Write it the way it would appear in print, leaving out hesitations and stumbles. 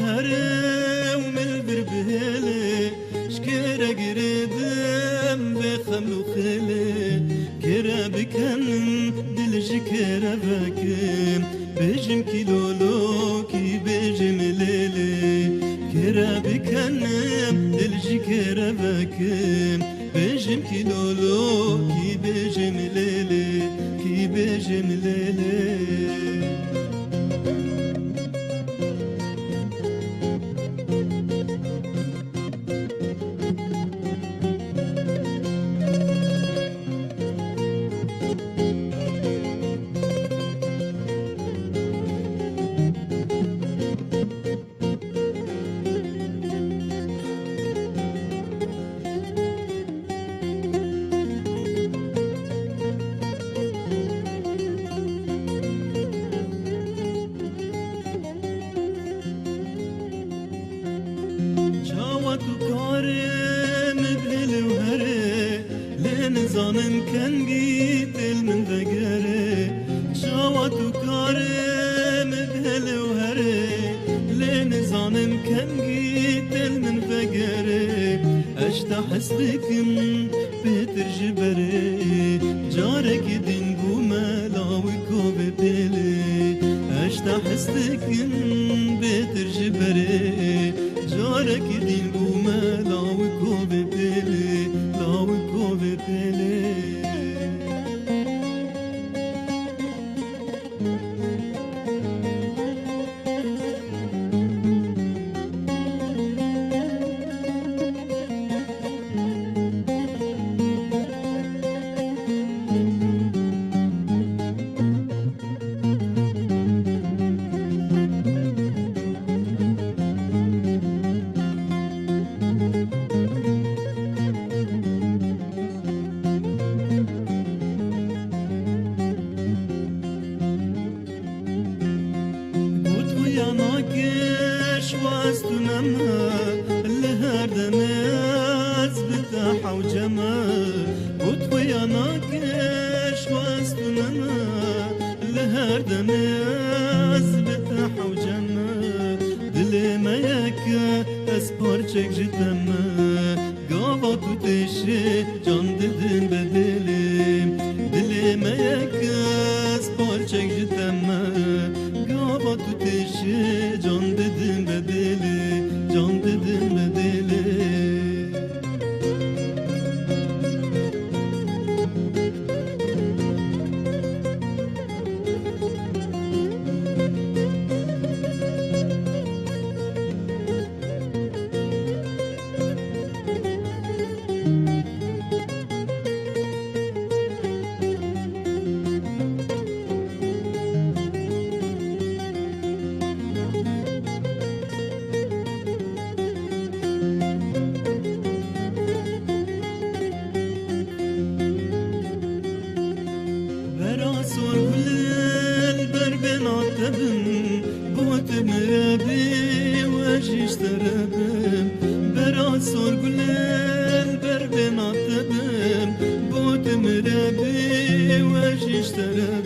هره ومل بربهله شكرا قربم بخملو خله كرا بكنن دل شكرا بكم بجم كيلولو كي بجم ليلي كرا بكنن دل شكرا بكم بجم كيلولو كي بجم ليلي كي بجم ليلي زانم کن گیتل من وگره شاوات و کارم دل و هره لین زانم کن گیتل من وگره اشتا حسدکم بهتر جبره جارك دین بو ملاوی کو بپله اشتا حسدکم بهتر جبره جارك دین بو ملاوی کو بپله لاوی کو بپله yanakش واستنما لهردمز بتاح وجما قلت وياناكش واستنما لهردمز بتاح وجما دل ما يك اسبارچك جتما قاوا كوتشي جان ددن بدلم دل ما يك اسبارچك جتما قاوا كوتشي جان ددن بدلم جان ددن بدلم بوت مرابي واجيش ترابم برا صور قلال بربنا تبم بوت مرابي واجيش ترابم